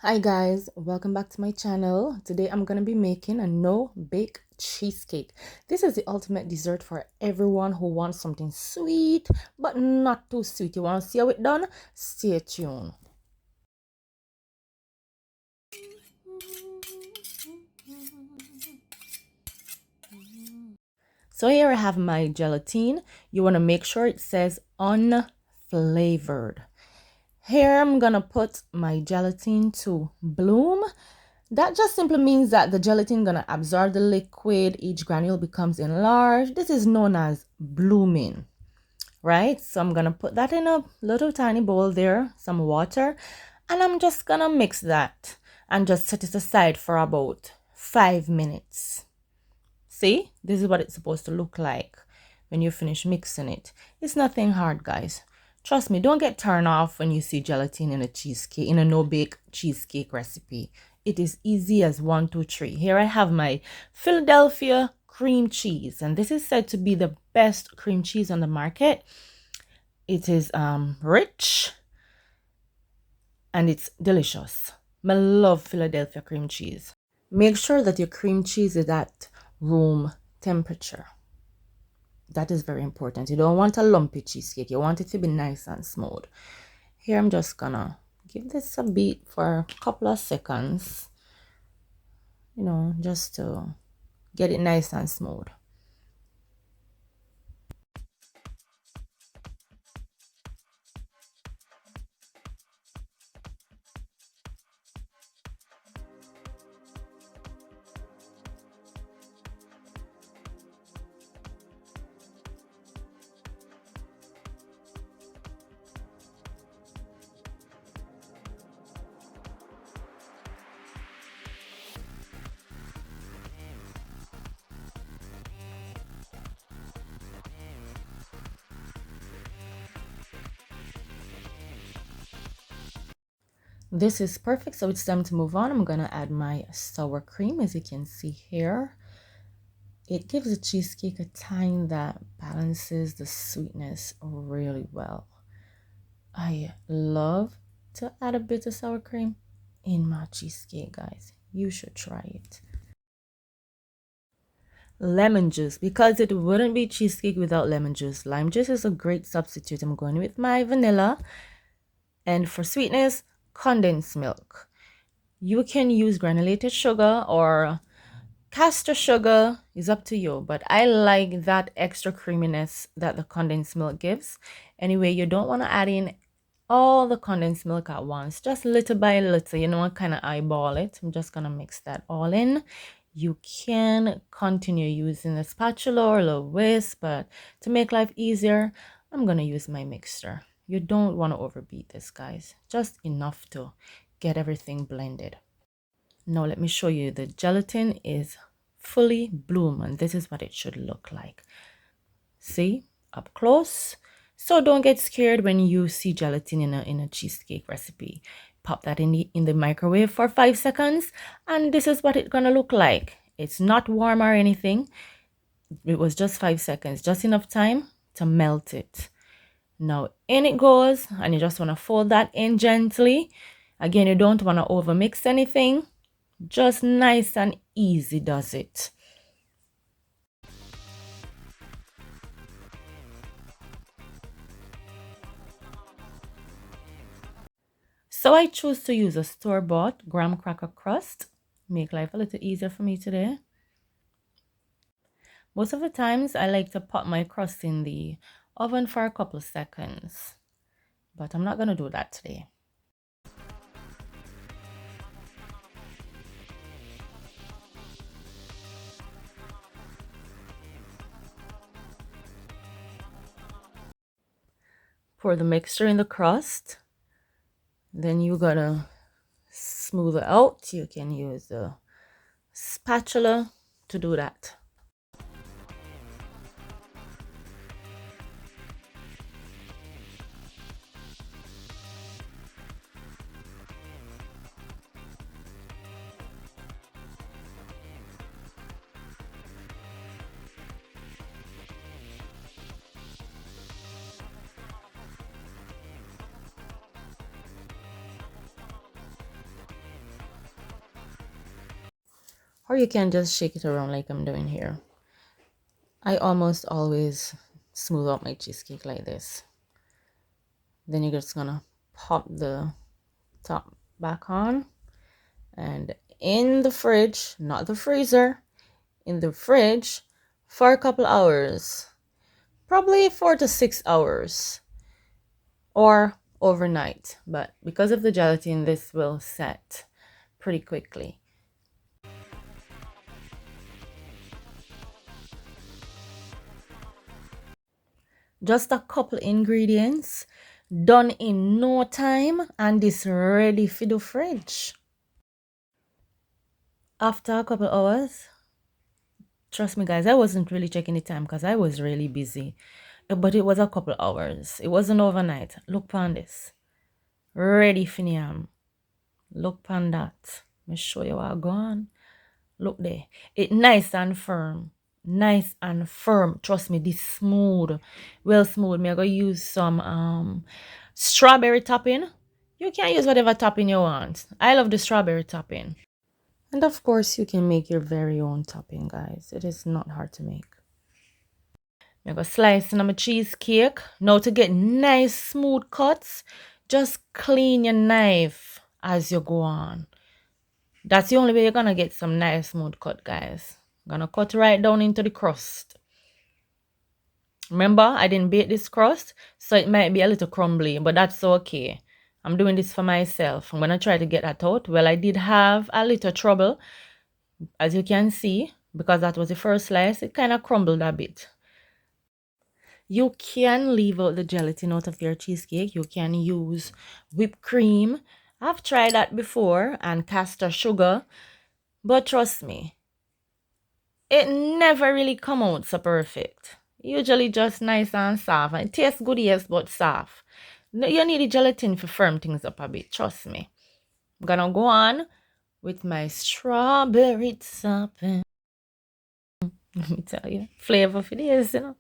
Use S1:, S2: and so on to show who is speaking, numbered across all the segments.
S1: Hi guys, welcome back to my channel. Today I'm gonna be making a no-bake cheesecake. This is the ultimate dessert for everyone who wants something sweet but not too sweet. You want to see how it done? Stay tuned. So here I have my gelatin. You want to make sure it says unflavored. Here I'm gonna put my gelatin to bloom. That just simply means that the gelatin gonna absorb the liquid. Each granule becomes enlarged. This is known as blooming, right? So I'm gonna put that in a little tiny bowl there, some water, and I'm just gonna mix that and just set it aside for about 5 minutes. See, this is what it's supposed to look like when you finish mixing it. It's nothing hard, guys. Trust me, don't get turned off when you see gelatin in a cheesecake, in a no-bake cheesecake recipe. It is easy as 1, 2, 3. Here I have my Philadelphia cream cheese, and this is said to be the best cream cheese on the market. It is rich and it's delicious. I love Philadelphia cream cheese. Make sure that your cream cheese is at room temperature. That is very important. You don't want a lumpy cheesecake. You want it to be nice and smooth. Here I'm just gonna give this a beat for a couple of seconds, just to get it nice and smooth. This is perfect, so it's time to move on. I'm gonna add my sour cream. As you can see here, it gives the cheesecake a tang that balances the sweetness really well. I love to add a bit of sour cream in my cheesecake, guys. You should try it. Lemon juice, because it wouldn't be cheesecake without lemon juice. Lime juice is a great substitute. I'm going with my vanilla, and for sweetness, condensed milk. You can use granulated sugar or castor sugar, is up to you, but I like that extra creaminess that the condensed milk gives. Anyway, you don't want to add in all the condensed milk at once, just little by little, kind of eyeball it. I'm just gonna mix that all in. You can continue using a spatula or a whisk, but to make life easier, I'm gonna use my mixer. You don't want to overbeat this, guys, just enough to get everything blended. Now let me show you. The gelatin is fully bloom, and this is what it should look like. See, up close. So don't get scared when you see gelatin in a cheesecake recipe. Pop that in the microwave for 5 seconds, and this is what it's gonna look like. It's not warm or anything. It was just 5 seconds, just enough time to melt it. Now in it goes, and you just want to fold that in gently. Again, you don't want to overmix anything. Just nice and easy does it. So I choose to use a store-bought graham cracker crust. Make life a little easier for me today. Most of the times I like to pop my crust in the oven for a couple of seconds, but I'm not going to do that today. Pour the mixture in the crust. Then you gotta smooth it out. You can use the spatula to do that. Or you can just shake it around like I'm doing here. I almost always smooth out my cheesecake like this. Then you're just gonna pop the top back on, and in the fridge, not the freezer, in the fridge for a couple hours, probably 4 to 6 hours, or overnight. But because of the gelatin, this will set pretty quickly. Just a couple ingredients, done in no time, and this ready for the fridge. After a couple hours, trust me guys, I wasn't really checking the time because I was really busy. But it was a couple hours. It wasn't overnight. Look on this. Ready for yam. Look on that. Let me show you what I go on. Look there. It nice and firm. Nice and firm. Trust me, this smooth. Well smooth. Me I gonna use some strawberry topping. You can use whatever topping you want. I love the strawberry topping. And of course, you can make your very own topping, guys. It is not hard to make. I'm gonna slice in my cheesecake. Now to get nice smooth cuts, just clean your knife as you go on. That's the only way you're gonna get some nice smooth cut, guys. I'm gonna cut right down into the crust. Remember, I didn't bake this crust, so it might be a little crumbly, but that's okay. I'm doing this for myself. I'm gonna try to get that out. Well, I did have a little trouble, as you can see, because that was the first slice. It kind of crumbled a bit. You can leave out the gelatin out of your cheesecake. You can use whipped cream. I've tried that before, and castor sugar, but trust me, it never really come out so perfect. Usually just nice and soft. It tastes good, yes, but soft. You need the gelatin to firm things up a bit, trust me. I'm gonna go on with my strawberry topping. Let me tell you, flavor for this, you know.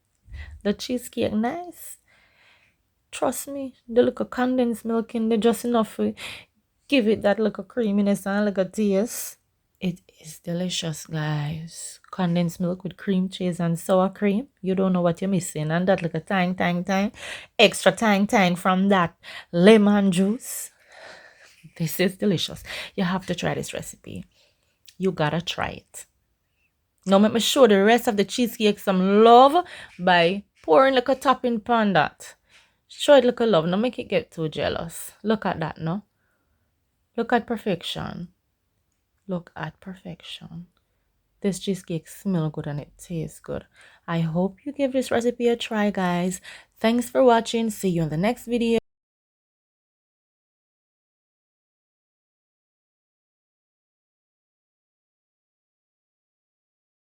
S1: The cheesecake nice. Trust me, the little condensed milk in there just enough to give it that little creaminess and little taste. It is delicious, guys. Condensed milk with cream cheese and sour cream. You don't know what you're missing. And that little tang. Extra tang from that lemon juice. This is delicious. You have to try this recipe. You gotta try it. Now let me show the rest of the cheesecake some love by pouring like a topping on that. Show it little love. Now make it get too jealous. Look at that, no? Look at perfection. Look at perfection. This cheesecake smells good and it tastes good. I hope you give this recipe a try, guys. Thanks for watching. See you in the next video.